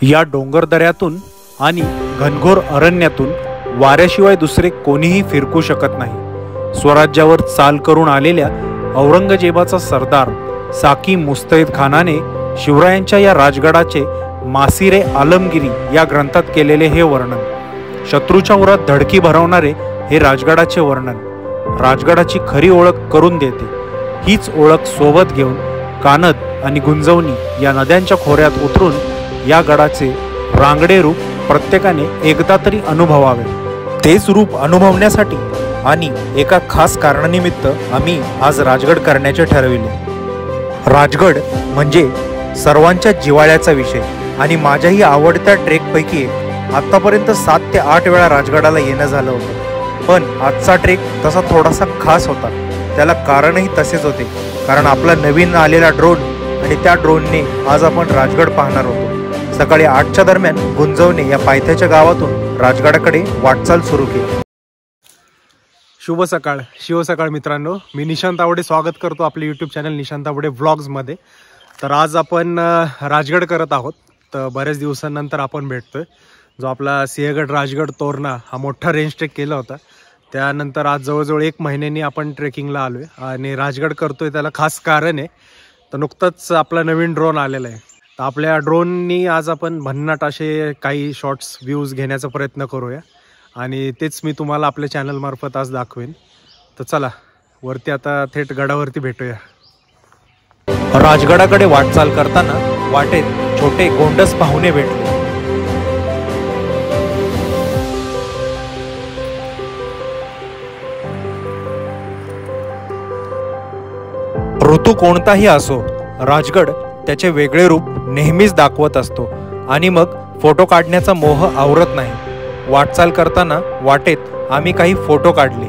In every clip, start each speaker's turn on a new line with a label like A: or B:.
A: या डोंगरदऱ्यातून आणि घनघोर अरण्यातून वाऱ्याशिवाय दुसरे कोणीही फिरकू शकत नाही। स्वराज्यावर चाल करून आलेल्या औरंगजेबाचा सरदार साकी मुस्तैद खानाने शिवरायांच्या या राजगडाचे मासिरे आलमगिरी या ग्रंथात केलेले हे वर्णन, शत्रूच्या उरात धडकी भरवणारे हे राजगडाचे वर्णन राजगडाची खरी ओळख करून देते। हीच ओळख सोबत घेऊन कानद आणि गुंजवणी या नद्यांच्या खोऱ्यात उतरून या गडाचे रांगडे रूप प्रत्येकाने एकदा तरी अनुभवावे। तेच रूप अनुभवण्यासाठी आणि एका खास कारणानिमित्त आम्ही आज राजगड करण्याचे ठरविले। राजगड म्हणजे सर्वांच्या जिव्हाळ्याचा विषय आणि माझ्याही आवडत्या ट्रेकपैकी एक। आतापर्यंत 7 ते 8 वेळा राजगडाला येणं झालं होतं, पण आजचा ट्रेक तसा थोडासा खास होता। त्याला कारणही तसेच होते, कारण आपला नवीन आलेला ड्रोन आणि त्या ड्रोनने आज आपण राजगड पाहणार होतो। सकाळी 8च्या दरम्यान गुंजवणे या पायथ्याच्या गावातून राजगडाकडे वाटचाल सुरू केली।
B: शुभ सकाळ, शिव सकाळ मित्रांनो, मी निशांत आवडे स्वागत करतो आपले यूट्यूब चॅनल निशांत आवडे व्लॉग्समध्ये। तर आज आपण राजगड करत आहोत। तर बऱ्याच दिवसांनंतर आपण भेटतोय। जो आपला सिंहगड राजगड तोरणा हा मोठा रेंज ट्रेक केला होता, त्यानंतर आज जवळजवळ 1 महिन्यानी आपण ट्रेकिंगला आलोय आणि राजगड करतोय। त्याला खास कारण आहे, तर नुकताच आपला नवीन ड्रोन आलेला आहे। तर आपल्या ड्रोननी आज आपण भन्नाट असे काही शॉर्ट्स व्ह्यूज घेण्याचा प्रयत्न करूया आणि तेच मी तुम्हाला आपल्या चॅनल मार्फत आज दाखवेन। तर चला वरती आता थेट गडावरती भेटूया।
A: राजगडाकडे वाटचाल करताना वाटेत छोटे गोंडस पाहुणे भेटले। ऋतू कोणताही असो, राजगड त्याचे वेगळे रूप नेहमीच दाखवत असतो आणि मग फोटो काढण्याचा मोह आवरत नाही। वाटचाल करताना वाटेत आम्ही काही फोटो काढले।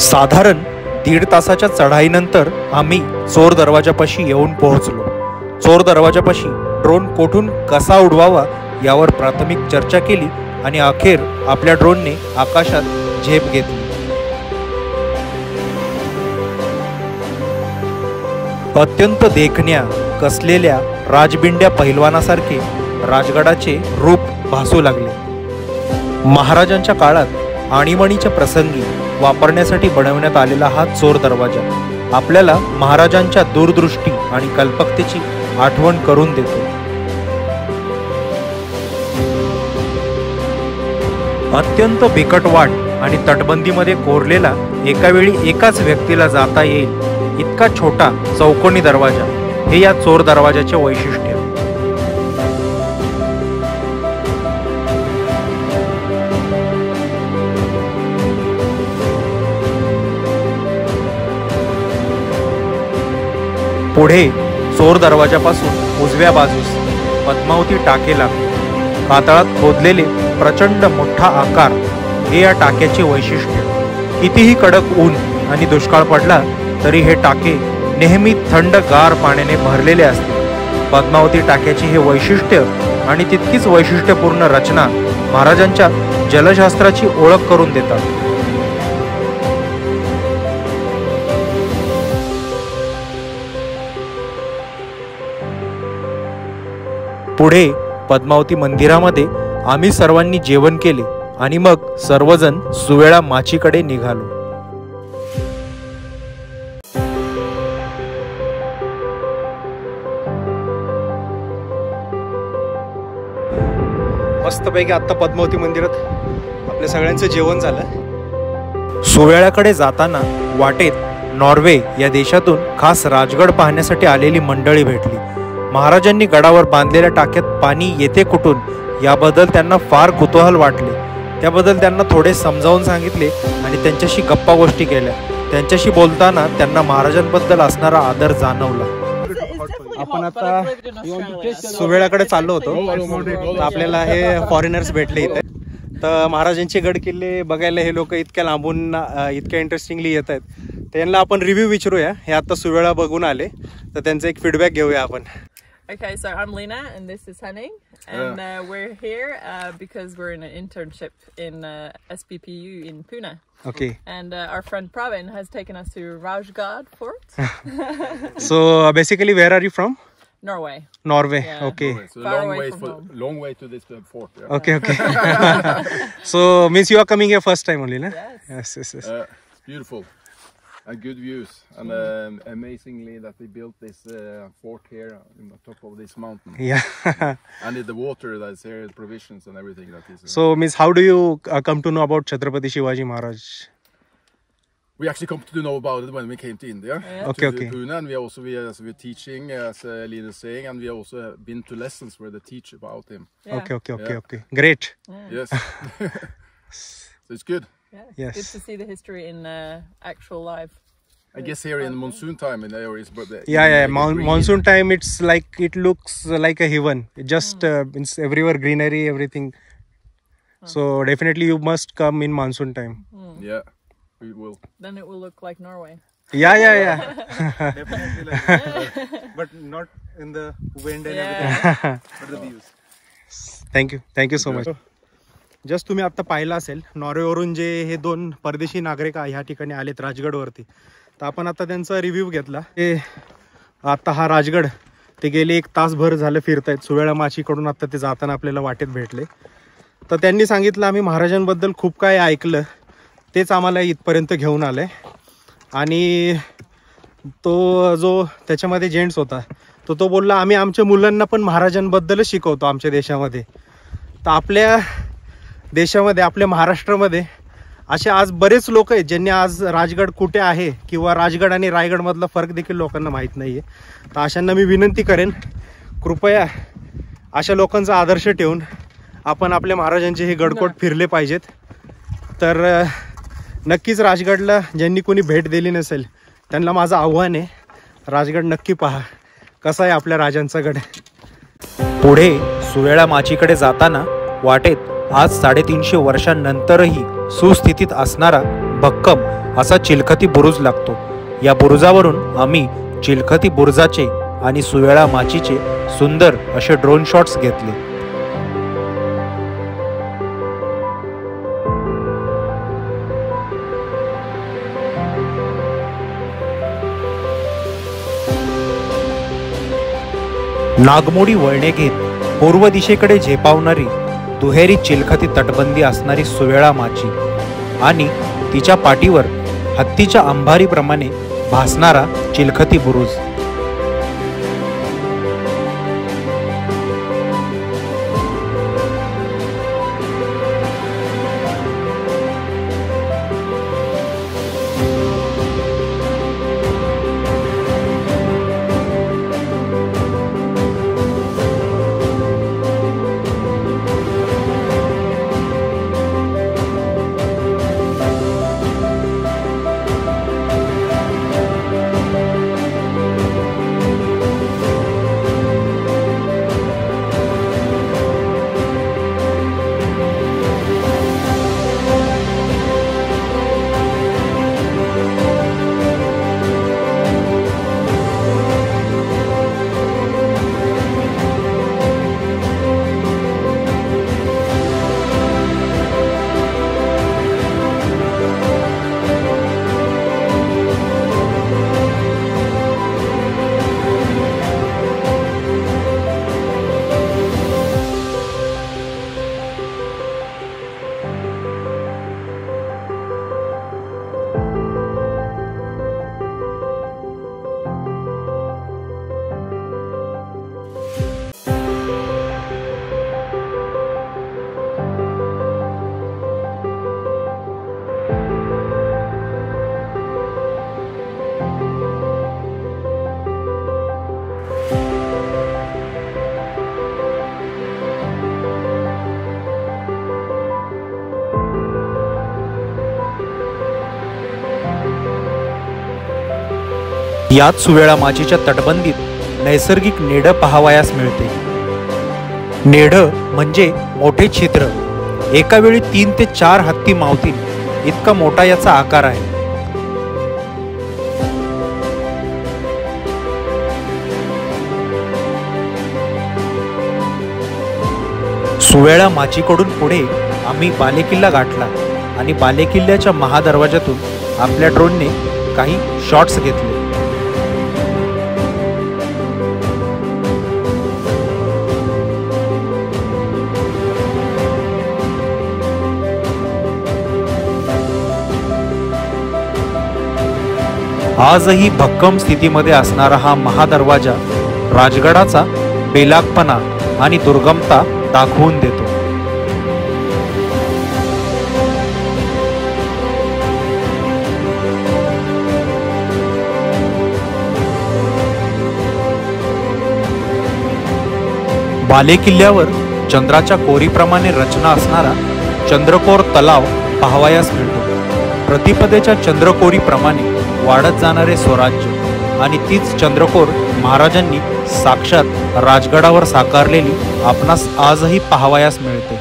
A: साधारण 1.5 तासाच्या चढाईनंतर आम्ही चोर दरवाजापाशी येऊन पोहोचलो। चोर दरवाजापाशी ड्रोन कोठून कसा उडवावा यावर प्राथमिक चर्चा केली आणि अखेर आपल्या ड्रोनने आकाशात झेप घेतली। अत्यंत देखण्या कसलेल्या राजबिंड्या पैलवानासारखे राजगडाचे रूप भासू लागले। महाराजांच्या काळात आणीबाणीच्या प्रसंगी वापरण्यासाठी बनवण्यात आलेला हा चोर दरवाजा आपल्याला महाराजांच्या दूरदृष्टी आणि कल्पकतेची आठवण करून देतो। अत्यंत बिकट वाट आणि तटबंदीमध्ये कोरलेला एका वेळी एकाच व्यक्तीला जाता येईल इतका छोटा चौकोनी दरवाजा हे या चोर दरवाजाचे वैशिष्ट्य। पुढे चोर दरवाजापासून उजव्या बाजूस पद्मावती टाके लागले। कातळात खोदलेले प्रचंड मोठा आकार हे या टाक्याचे वैशिष्ट्य। कितीही कडक ऊन आणि दुष्काळ पडला तरी हे टाके नेहमी थंड गार पाण्याने भरलेले असते। पद्मावती टाक्याचे हे वैशिष्ट्य आणि तितकीच वैशिष्ट्यपूर्ण रचना महाराजांच्या जलशास्त्राची ओळख करून देतात। पुढे पद्मावती मंदिरामध्ये आम्ही सर्वांनी जेवण केले आणि मग सर्वजण सुवेळा माचीकडे निघालो।
B: मस्तपैकी आता पद्मावती मंदिरात आपल्या सगळ्यांचं जेवण झालं।
A: सुवेळ्याकडे जाताना वाटेत नॉर्वे या देशातून खास राजगड पाहण्यासाठी आलेली मंडळी भेटली। महाराजांनी गडावर बांधलेल्या टाक्यात पाणी येते कुठून याबद्दल त्यांना फार कुतूहल वाटले। त्याबद्दल त्यांना थोडे समजावून सांगितले आणि त्यांच्याशी गप्पा गोष्टी केल्या। त्यांच्याशी बोलताना त्यांना महाराजांबद्दल असणारा आदर जाणवला।
B: आपण आता सुवेळ्याकडे चाललो होतो, आपल्याला हे फॉरेनर्स भेटले इथे। तर महाराजांचे गड किल्ले बघायला हे लोक इतक्या लांबून इतक्या इंटरेस्टिंगली येत आहेत। त्यांना आपण रिव्ह्यू विचारूया। हे आता सुवेळा बघून आले, तर त्यांचा एक फीडबॅक घेऊया आपण।
C: Okay, so I'm Lena and this is Henning, and we're here because we're in an internship in SBPU in Pune.
B: Okay.
C: And our friend Pravin has taken us to Rajgad Fort.
B: So basically, where are you from?
C: Norway.
B: Norway.
C: Yeah.
B: Okay.
D: So
C: Far
D: long
C: away
D: way
C: from home.
D: long way to this fort. Yeah.
B: Okay. Okay. So means you are coming here first time only, na?
C: Yes.
B: Yes.
D: It's beautiful and good views, and amazingly that they built this fort here on the top of this mountain.
B: Yeah.
D: And the water that's here, provisions and everything that is.
B: So means how do you come to know about Chhatrapati Shivaji Maharaj?
D: We actually come to know about it when we came to India.
C: Yeah.
B: Okay,
D: To
B: okay.
D: Pune, and we're teaching, as Lina is saying, and we also have been to lessons where they teach about him.
C: Yeah.
B: Okay.
D: Yeah.
B: Okay. Great.
D: Yes. So it's good.
C: Yeah.
B: Yes.
C: Good to see the history in actual life.
D: I guess here in monsoon time in the areas, but
B: Yeah. Monsoon time, it's like it looks like a heaven. It just it's everywhere greenery, everything. So definitely you must come in monsoon time.
D: Yeah, we will.
C: Then it will look like Norway.
B: Yeah.
A: Definitely like but not in the wind and
C: Yeah.
A: but the views.
B: Thank you so much. Just तुम्ही आता पाहिलं असेल नॉर्वेवरून जे हे 2 परदेशी नागरिक ह्या ठिकाणी आलेत राजगडवरती, तर आपण आता त्यांचा रिव्ह्यू घेतला. ते आता हा राजगड ते गेले 1 तासभर झालं फिरतायत. सुवेळा माचीकडून आता ते जाताना आपल्याला वाटेत भेटले. तर त्यांनी सांगितलं आम्ही महाराजांबद्दल खूप काय ऐकलं, तेच आम्हाला इथपर्यंत घेऊन आलंय. आणि तो जो त्याच्यामध्ये जेंट्स होता तो बोलला आम्ही आमच्या मुलांना पण महाराजांबद्दलच शिकवतो आमच्या देशामध्ये. तर आपल्या देशामध्ये आपल्या महाराष्ट्रामध्ये असे आज बरेच लोक आहेत ज्यांनी आज राजगड कुठे आहे किंवा राजगड आणि रायगडमधला फरक देखील लोकांना माहीत नाही आहे. तर अशांना मी विनंती करेन, कृपया अशा लोकांचा आदर्श ठेवून आपण आपल्या महाराजांचे हे गडकोट फिरले पाहिजेत. तर नक्कीच राजगडला ज्यांनी कोणी भेट दिली नसेल त्यांना माझं आव्हान आहे, राजगड नक्की पहा, कसा आहे आपल्या राजांचा गड.
A: पुढे सुवेळा माचीकडे जाताना वाटेत आज 350 वर्षांनंतरही सुस्थितीत असणारा भक्कम असा चिलखती बुरुज लागतो. या बुरुजावरून आम्ही चिलखती बुरुजाचे आणि सुवेळा माचीचे सुंदर असे ड्रोन शॉट्स घेतले. नागमोडी वळणे घेत पूर्व दिशेकडे झेपावणारी दुहेरी चिलखती तटबंदी असणारी सुवेळा माची आणि तिच्या पाठीवर हत्तीच्या अंबारीप्रमाणे भासणारा चिलखती बुरुज. याच सुवेळा माचीच्या तटबंदीत नैसर्गिक नेडं पाहावयास मिळते. नेडं म्हणजे मोठे छिद्र, एका वेळी 3 ते 4 हत्ती मावतील इतका मोठा याचा आकार आहे. सुवेळा माचीकडून पुढे आम्ही बालेकिल्ला गाठला आणि बालेकिल्ल्याच्या महादरवाजातून आपल्या ड्रोनने काही शॉट्स घेतले. आजही भक्कम स्थितीमध्ये असणारा हा महादरवाजा राजगडाचा बेलागपणा आणि दुर्गमता दाखवून देतो. बालेकिल्ल्यावर चंद्राच्या कोरीप्रमाणे रचना असणारा चंद्रकोर तलाव पाहावयास मिळतो. प्रतिपदेच्या चंद्रकोरीप्रमाणे वाढत जाणारे स्वराज्य आणि तीच चंद्रकोर महाराजांनी साक्षात राजगडावर साकारलेली आपणास आजही पाहावयास मिळते.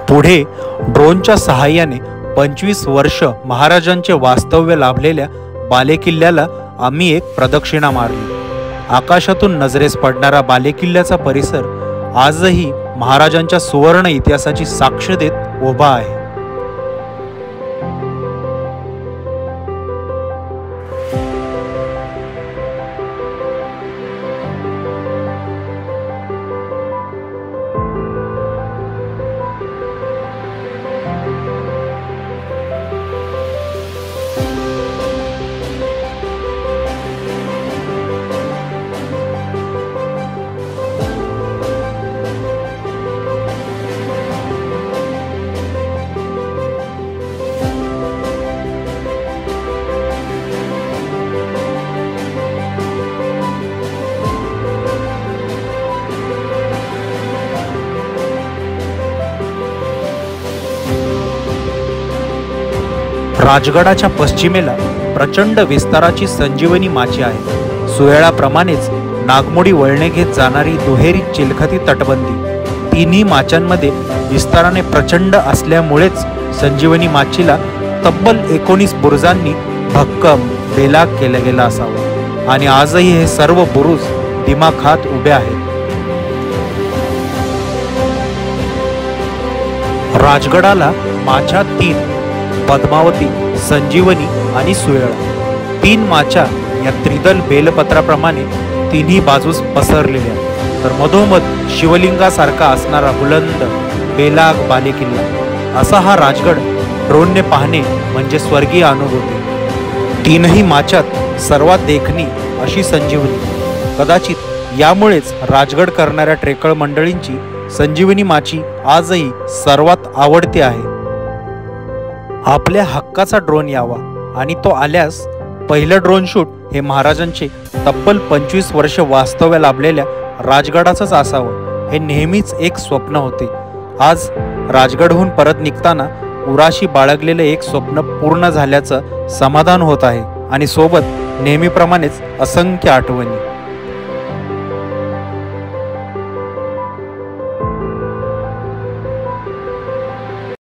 A: पुढे ड्रोनच्या सहाय्याने 25 वर्ष महाराजांचे वास्तव्य लाभलेल्या बालेकिल्ल्याला आम्ही एक प्रदक्षिणा मारली. आकाशातून नजरेस पडणारा बालेकिल्ल्याचा परिसर आजही महाराजांच्या सुवर्ण इतिहासाची साक्ष देत उभा आहे. राजगडाच्या पश्चिमेला प्रचंड विस्ताराची संजीवनी माची आहे. सुवेळाप्रमाणेच नागमोडी वळणे घेत जाणारी दुहेरी चिलखती तटबंदी. तिन्ही माचांमध्ये विस्ताराने प्रचंड असल्यामुळेच संजीवनी माचीला तब्बल 19 बुरुजांनी भक्कम बेलाग केलं गेलं असावं आणि आजही हे सर्व बुरुज दिमाखात उभे आहेत. राजगडाला माच्या 3, पद्मावती, संजीवनी आणि सुवेळा, 3 माच्या या त्रिदल बेलपत्राप्रमाणे तिन्ही बाजूस पसरलेल्या, तर मधोमध शिवलिंगासारखा असणारा बुलंद बेलाग बालेकिल्ला. असा हा राजगड ड्रोनने पाहणे म्हणजे स्वर्गीय अनुभूती. 3ही माच्यात सर्वात देखणी अशी संजीवनी. कदाचित यामुळेच राजगड करणाऱ्या ट्रेकळ मंडळींची संजीवनी माची आजही सर्वात आवडती आहे. आपल्या हक्काचा ड्रोन यावा आणि तो आल्यास पहिलं ड्रोन शूट हे महाराजांचे तब्बल 25 वर्ष वास्तव्य लाभलेल्या राजगडाचंच असावं हे नेहमीच एक स्वप्न होते. आज राजगडहून परत निघताना उराशी बाळगलेले एक स्वप्न पूर्ण झाल्याचं समाधान होत आहे आणि सोबत नेहमीप्रमाणेच असंख्य आठवणी.